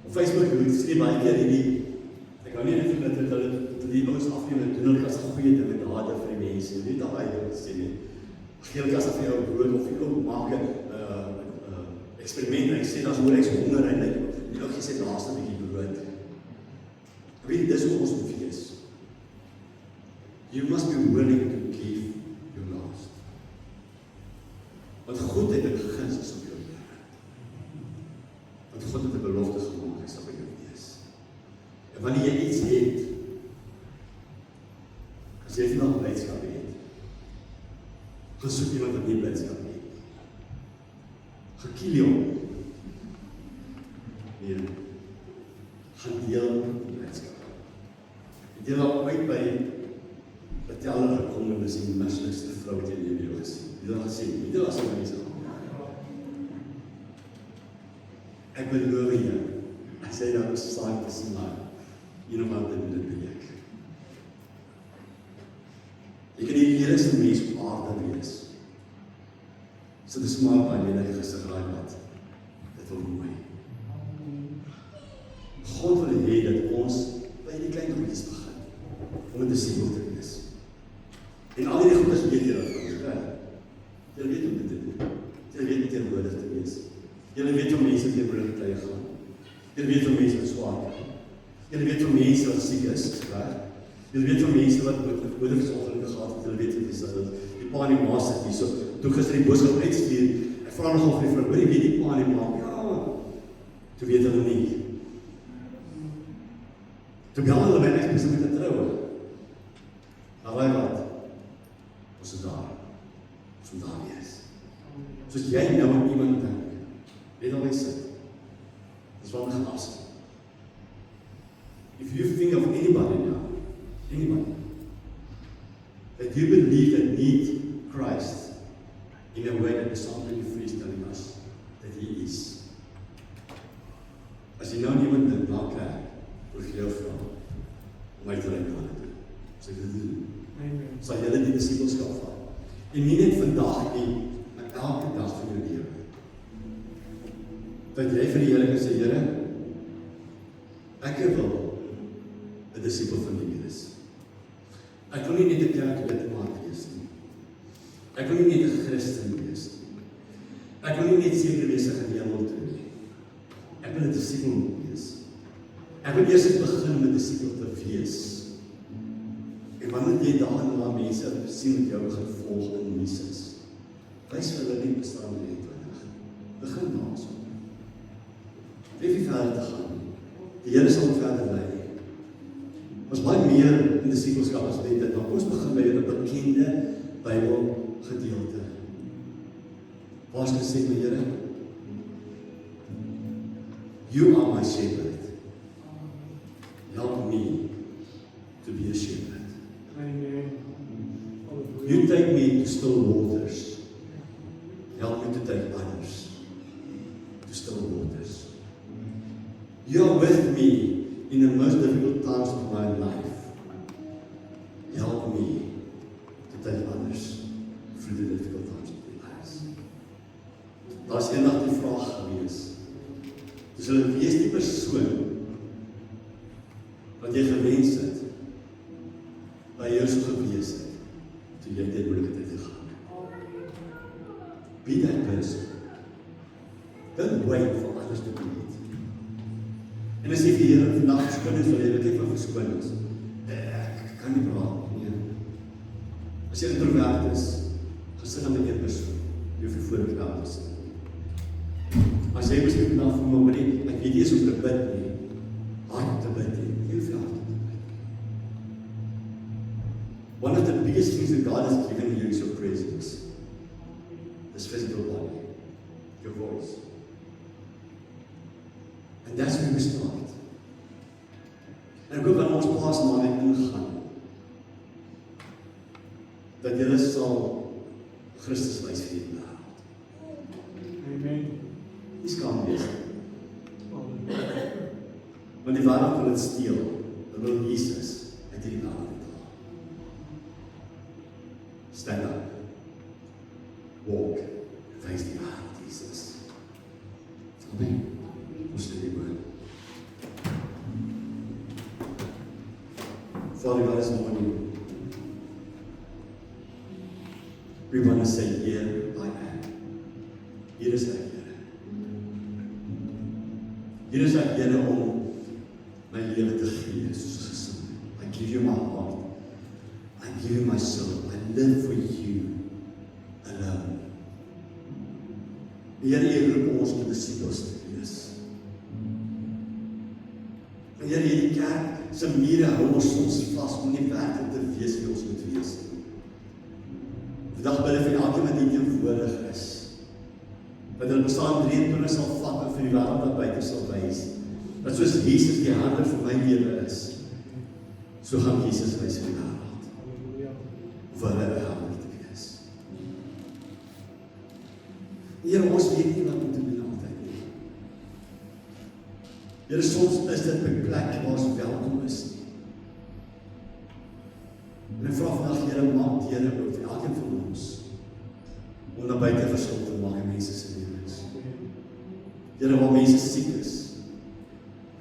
S1: Op Facebook sê baie keer hierdie, ek wou nie net dat hulle die ouens afneem en doen hulle as goeie dinge dade vir die mense. Jy weet al baie dinge sê nie. Gee hulle as vir jou brood of jy ook maak 'n eksperiment en ek sê daar's hoor ek's honger en jy ook gesê laaste bietjie brood. Weet jy, dis hoe ons moet wees. You must be willing to give your last. Want goedheid en guns is op jou lewe. Want God het 'n belofte gemaak, hy sal by jou wees. En wanneer jy iets het, as jy nog blydskap het, gesoek iemand wat nie blydskap het. Gekiel jou. Nee, gaan deel die blydskap. Deel al uit by dat jy al gekom en is die mislikste vrou wat jy in jou gesien. Wie het al gesien? Wie het al gesien mense? Ek beloof jou, ek sê daar is saak te sien maar, een of ander moet dit breek. Jy kan die eerste mens op aarde wees. So dis maar by jy net gesig raai wat. Dit wil mooi. God wil hê dat ons by die klein goedjies begin, om 'n disipel te wees. En al die goedjies weet jy daarvan, ja. Jy weet hoe dit te doen. Jy weet nie teenwoordig te wees. Jy weet hoe mense teenwoordig te gaan. Jy weet hoe mense swaar kry. Jy weet hoe mense wat siek is, reg? Jy weet hoe mense wat moedersongelukke gehad het, jy weet hoe dis dat die pa en die ma sit hier so. Toe gister die boodskap uitstuur, ek vra nogal vir die vrou, weet die pa en die ma? Ja. Toe weet hulle nie. Toe bel hulle my net om met te trou. Maar wat? Ons is daar. Ons moet daar wees. Soos jy nou aan iemand dink, weet al hy sit. Dis wat gaan afsien. If you think of anybody now, that you believe that need Christ in a way that the Psalm 23 is telling us that he is. As jy nou iemand dink, nou klaar, wil ek jou vra, om my te reik aan te doen. So ek dit doen. Sal jy die discipelskap vat. En nie net vandag nie, maar elke dag van jou lewe. Dat jy vir die Here kan sê, Here, ek wil 'n disipel van U wees. Ek wil nie net 'n kerklidmaat wees nie. Ek wil nie net 'n Christen wees nie. Ek wil nie net seker wees ek gaan die hemel toe nie. Ek wil 'n disipel wees. Ek wil eers begin om 'n disipel te wees. En wanneer jy daarna mense sien wat jou begin volg in Jesus, wys vir hulle nie bestaan nie. Begin daarso. Jy hoef nie verder te gaan nie. Die Here sal verder lei. Ons baie meer in disipelskap as dit, maar ons begin by 'n bekende Bybel gedeelte. Waar is gesê, my Here? You are my shepherd. Help me to be a shepherd. You take me to still waters. Help me to take others to still waters. You are with me in the most difficult times of my life. Help me to take others through the difficult times of their lives. Daar is eendag die vraag gewees. Dus hulle wees die persoon wat jy gewens het, by jou so gewees het, toe jy dit moeilijke tyd gegaan. Be that person. Don't wait for others to do it. En as jy vir Here vandag verskoning wil hê, wat ek van verskoning is. Ek kan nie praat nie. As jy introvert is, gesin aan 'n een persoon. Jy hoef nie voor die kamer te sit. As jy miskien vandag voel, maar ek weet nie eens hoe te bid nie. Hard te bid nie. Jy hoef nie hard te bid. One of the biggest things that God has given you is your presence. This physical body. Your voice. And that's where we start. En ek hoop dat ons Paasnaweek ingaan, dat julle sal Christus wys vir die wêreld.
S3: Amen.
S1: Nie skaam wees nie.
S3: Halleluja.
S1: Want die wêreld wil dit steel. Hulle wil Jesus uit hierdie wêreld uithaal. Stand up. Walk. Wys die wêreld Jesus. Amen. Ons lê die woord. Father God, this morning, we want to say, here I am. Hier is ek, Here. Hier is ek, Here, om my lewe te gee, soos gesing. I give you my heart. I give you my soul. I live for you alone. Here, U roep ons om disippels te wees. En Here, hierdie kerk se mure hou ons soms vas om nie werklik te wees wie ons moet wees nie. Vandag bid ek vir elkeen wat hier teenwoordig is, dat hulle Psalm 23 sal vat en vir die wêreld wat buite sal wys, dat soos Jesus die herder vir my lewe is, so gaan Jesus wys vir die wêreld,
S3: Halleluja.
S1: of hulle 'n herder te wees. Here, ons weet nie wat om te doen altyd nie. Here, soms is dit 'n plek waar ons welkom is nie. En ek vra vandag, Here, maak Here ook vir elkeen van ons om na buite verskil te maak in mense se lewens. Here, waar mense siek is,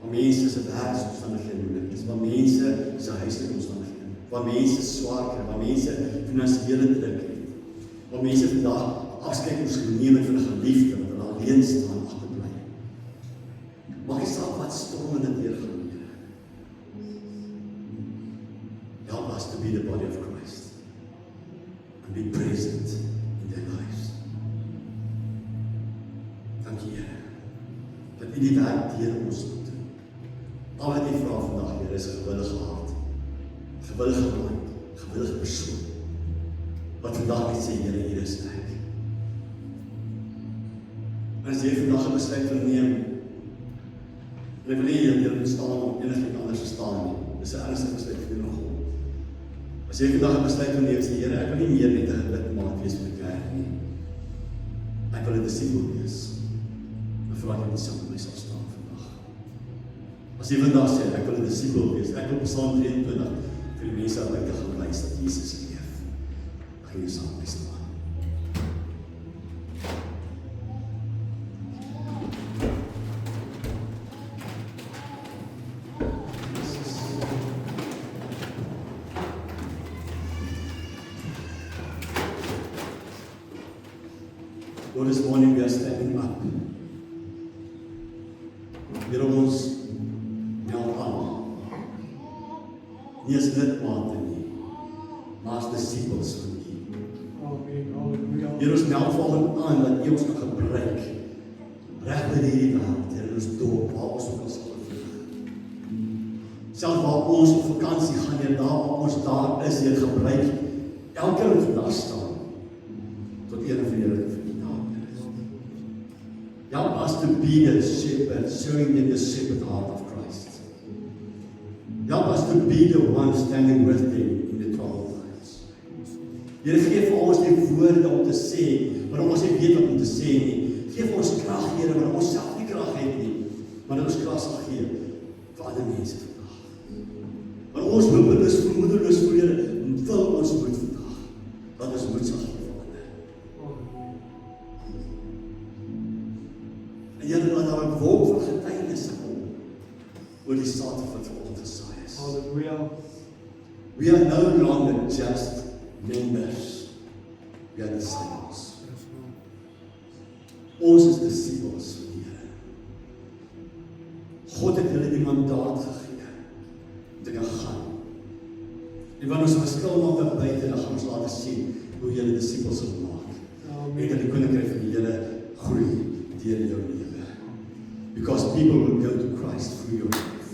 S1: waar mense se werksomstandighede moeilik is, waar mense se huislike omstandighede, waar mense swaar kry, waar mense finansiële druk het, waar mense vandag afskeid moes geneem het van 'n geliefde wat hulle alleen staan agterbly. Maak nie saak wat storm in dit deurgaan, Here. Help us to be the body of Christ and be present in their lives. Dankie, Here, dat U die werk deur ons moet doen. Al wat U vra vandag, Here, is 'n gewillige hart, gewillige mind, gewillige persoon, wat vandag net sê, Here, hier is ek. En as jy vandag 'n besluit wil neem, en ek wil nie jy moet staan om enigiets anders te staan nie. Dis 'n ernstige besluit vir jou nogal. As jy vandag 'n besluit wil neem, sê Here, ek wil nie meer net 'n lidmaat wees met die kerk nie. Ek wil 'n disipel wees. En vra jy moet saam met my sal staan vandag. As jy vandag sê, ek wil 'n disipel wees, ek wil Psalm 23 vir die mense uit te gaan wys dat Jesus leef. Gaan jy saam met my staan. Lord, this morning we are standing up. Here ons meld aan. Nie as lidmate nie, maar as disciples van U.
S3: Amen. Halleluja.
S1: Here ons meld volgende aan dat U ons kan gebruik reg by hierdie wêreld, Here, in ons dorp, waar ons ook al sal bevind. Selfs waar ons op vakansie gaan, Here, daar waar ons daar is, Here, gebruik elke ou vandag staan tot eer van Here. Help us to be the shepherd, showing them the shepherd heart of Christ. Help us to be the one standing with them in the troubled times. Here, gee vir ons die woorde om te sê, maar ons nie weet wat om te sê nie. Gee vir ons krag, Here, want ons self nie krag het nie, maar dat ons krag sal gee vir ander mense vandag. Maar ons hopeloos, vermoedeloos voor Here, vul ons moed vandag, dat ons moed sal gee vir ander. En Here, laat daar 'n wolk van getuienis kom oor die saad wat vir ons gesaai is.
S3: Halleluja.
S1: We are no longer just members. We are disciples. Ons is disciples van die Here. God het julle die mandaat gegee om te kan gaan. En wanneer ons 'n verskil maak daar buite, dan gaan ons later sien hoe julle disippels sal maak. En dat die koninkryk van die Here groei deur jou lewe. Because people will go to Christ through your life.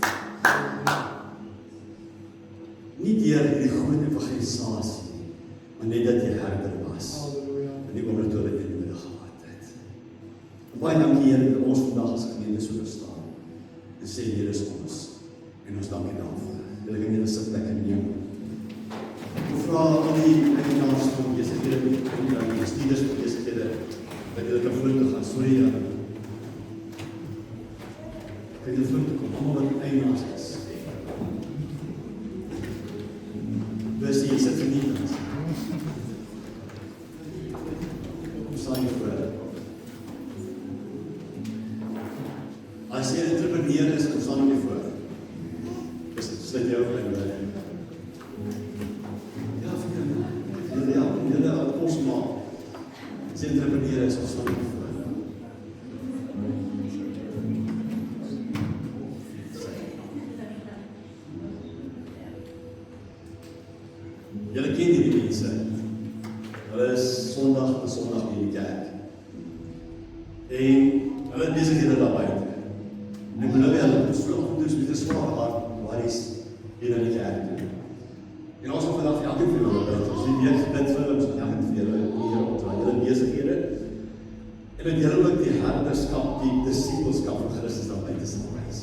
S1: Nie deur hierdie groot evangelisasie, maar net dat jy herder was. In die oomblik toe hulle in nodig gehad het. En baie dankie Here dat ons vandag as gemeente so verstaan. En sê hier is ons. En ons dankie daarvoor. Julle kan julle sitplekke neem. Ek vra al die eienaars van besighede en die bestuurders van besighede dat julle kan vorentoe gaan. Sorry, kan julle vorentoe kom, almal wat eienaars is. Dus jy sit vernieuwend. Kom staan jy voor. As jy 'n entrepreneur is, kom staan jy voor. Dus sluit jy ook in. Ja, vir julle apostel maak. As jy 'n entrepreneur is, kom staan jy voor. Julle ken hierdie mense. Hulle is Sondag na Sondag in die kerk. En hulle is besig hier daar buite. En ek belowe hulle het dus met 'n swaar hart waar is hier in die kerk toe. En ons wil vandag vir elkeen van julle bid. Ons weet gebid vir hulle, ons gaan elkeen vir julle hier opdra. Julle besighede. En dat julle ook die herderskap, die disipelskap van Christus daar buite sal wys.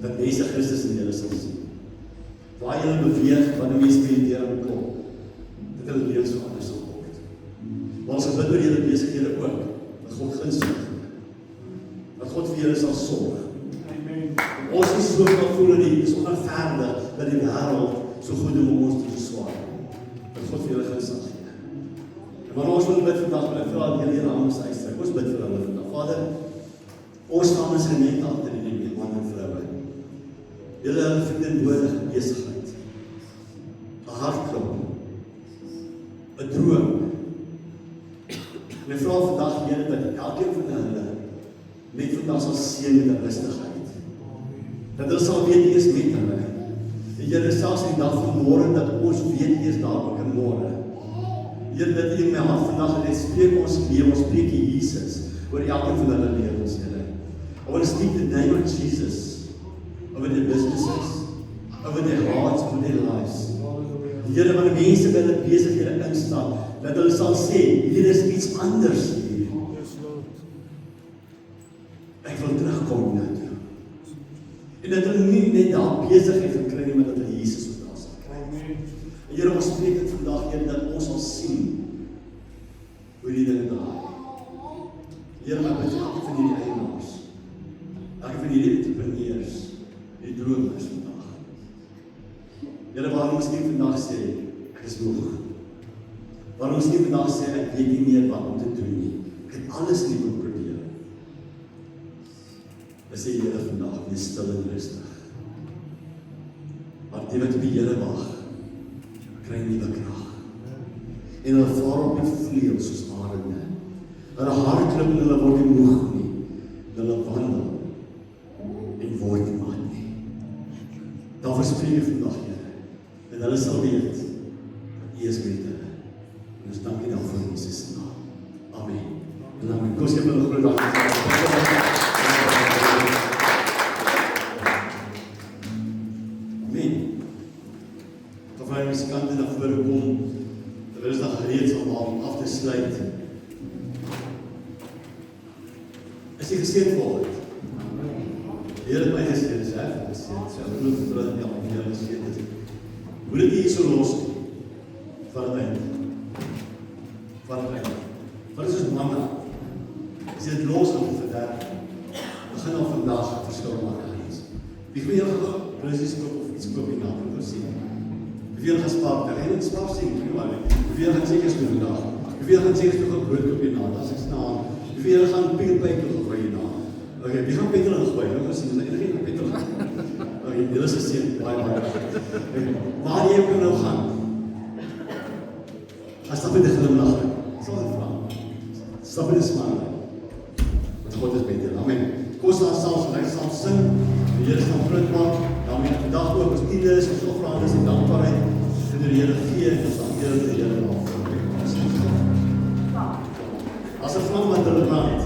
S1: Dat mense Christus in julle sal sien. Waar julle beweeg, wanneer mense by die deur aanklop, dat hulle lewens verander sal word. Maar ons bid oor julle besighede ook, dat God gunstig gee. Dat God vir julle sal sorg.
S3: Amen.
S1: Ons is so gevoel in die, is onregverdig dat die wêreld so goed doen om ons te verswaar. Dat God vir julle gunstig gee. En wanneer ons wil bid vandag, wil ek vra dat julle hande uitstrek. Ons bid vir hulle vandag. Vader, ons staan as gemeente agter die man en vroue. Julle verteenwoordig besigheid, 'n hartklop, 'n droom. En ek vra vandag Here dat elkeen van hulle net vandag sal seën met 'n rustigheid. Dat hulle sal weet U is met hulle. En Here, selfs die dag van môre dat ons weet U is daar ook in môre. Here, dat U in my hart vandag net spreek ons lewe, ons spreek Jesus oor elkeen van hulle lewens, Here. I want to speak the name of Jesus over their businesses, over their hearts, over their lives. Here, wanneer mense by hulle besighede instaan, dat hulle sal sê, hier is iets anders hier. Ek wil terugkom na toe. En dat hulle nie net daar besigheid gaan kry nie, maar dat hulle Jesus ook daar sal kry. En Here, ons spreek dit vandag, Here, dat ons sal sien hoe die dinge draai. Here, maar bid elke van hierdie eienaars, elke van hierdie entrepreneurs, die dromers vandag. Julle waarom ons nie vandag sê, ek is moeg. Waarom ons nie vandag sê, ek weet nie meer wat om te doen nie. Ek het alles nie moet probeer. Dan sê julle vandag, wees stil en rustig. Maar die wat op die Here wag, kry nuwe krag. En hulle vaar op die vleuels soos arende. Hulle hardloop en hulle word nie moeg nie. Hulle wandel en word nie mat nie. Dan verspreek ek vandag, Here, en hulle sal weet dat U is met hulle. En ons dank U daarvoor in Jesus se naam. Amen. En dan kos jy met 'n groot dag. Amen. Dan vra jy musikante na vore kom, terwyl ons dan gereed sal maak om af te sluit. Is jy geseën word? Die Here het my geseën, sê ek geseën. Sy het groot vertroue in elke keer geseën het. Moet dit hier so los van die eind. Van die eind. Wat is ons manna? As jy dit los om te verderf, begin al vandag 'n verskil maak aan iets. Wie wil jou gou presies koop of iets koop en dan wil sien? Wie wil gaan spaar? Jy moet spaar sien, nie maar nie. Wie wil gaan seker doen vandag? Wie wil gaan seker toe brood koop en dan as ek staan. Wie wil gaan pingpyp gooi en dan. Okay, wie gaan petrol gooi? Nou gaan sien, is enige een petrol. Okay, dit is gesien, baie. Waar jy ook nou gaan. As stap in die glimlach. Sal dit vra. Stap in die smile. Want God is met jou. Amen. Kom ons staan saam, ons sing. die Here gaan groot maak, daarmee vandag ook ons tiendes, ons offerandes en dankbaarheid vir die Here gee en ons dank vir die Here daarvoor. As 'n vlam wat hulle brand,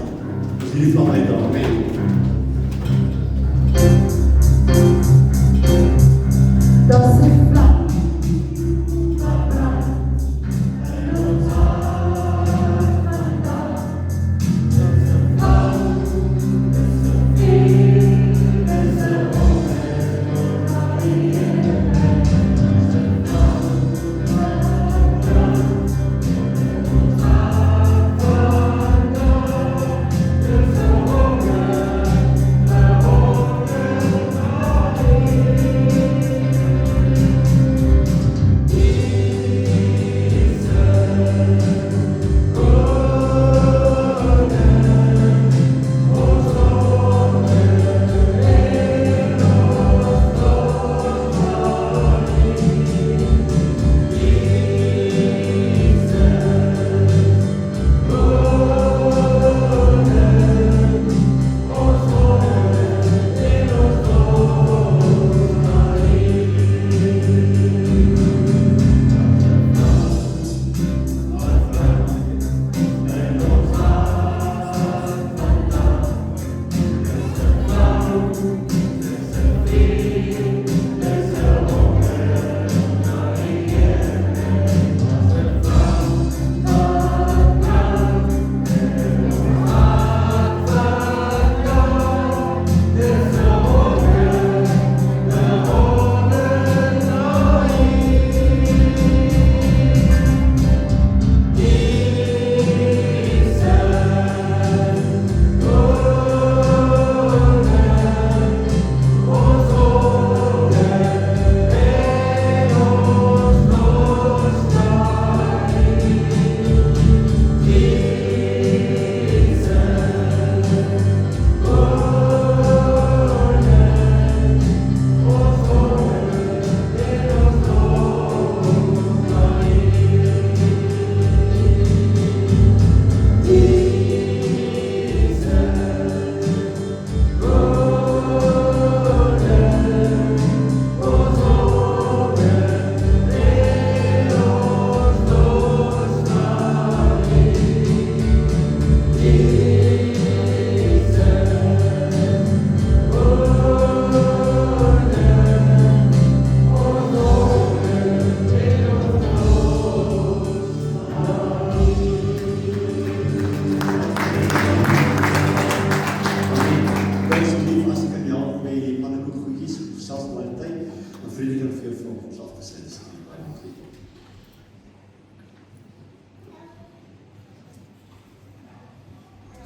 S1: is hierdie vlam uit daar. Amen.
S4: Dat is een vlam.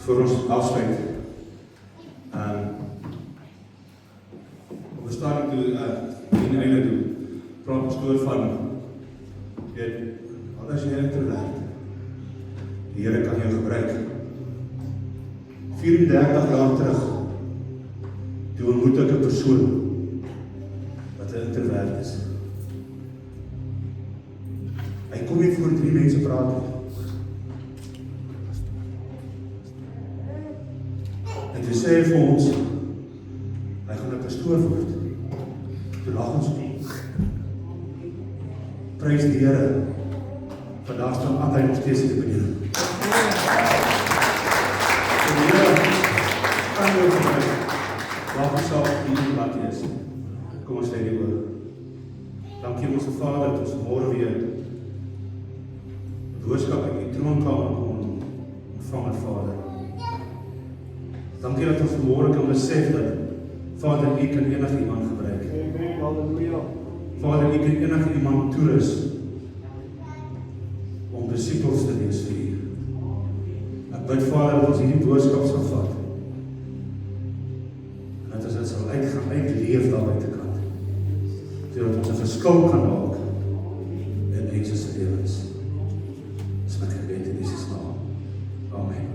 S5: Voor ons afsluit. We staan toe in einde toe. Praat ons door van wat as jy introvert? Die Here kan jou gebruik. 34 jaar terug toe ontmoet ek 'n persoon wat 'n introvert is. Hy kom nie voor 3 mense praat nie. En toe sê hy vir ons, hy gaan 'n pastoor word. Toe lag ons nie. Prys die Here. Vandaag staan aan hy nog steeds in die bediening. En die Here kan jou gebruik. Waar ons sal die wat is. Kom ons lê die oor. Dankie ons Vader dat ons môre weer boodskap uit die troonkamer kon ontvang, Vader. Dankie dat ons môre kan besef dat Vader, U kan enige iemand gebruik.
S3: Amen. Halleluja.
S5: Vader, U kan enige iemand toerus om disippels te wees vir U. Ek bid, Vader, dat ons hierdie boodskap sal vat. En dat ons dit sal uitleef daar buitekant. Sodat ons 'n verskil kan maak in mense se lewens. Dis my gebed in Jesus naam. Amen.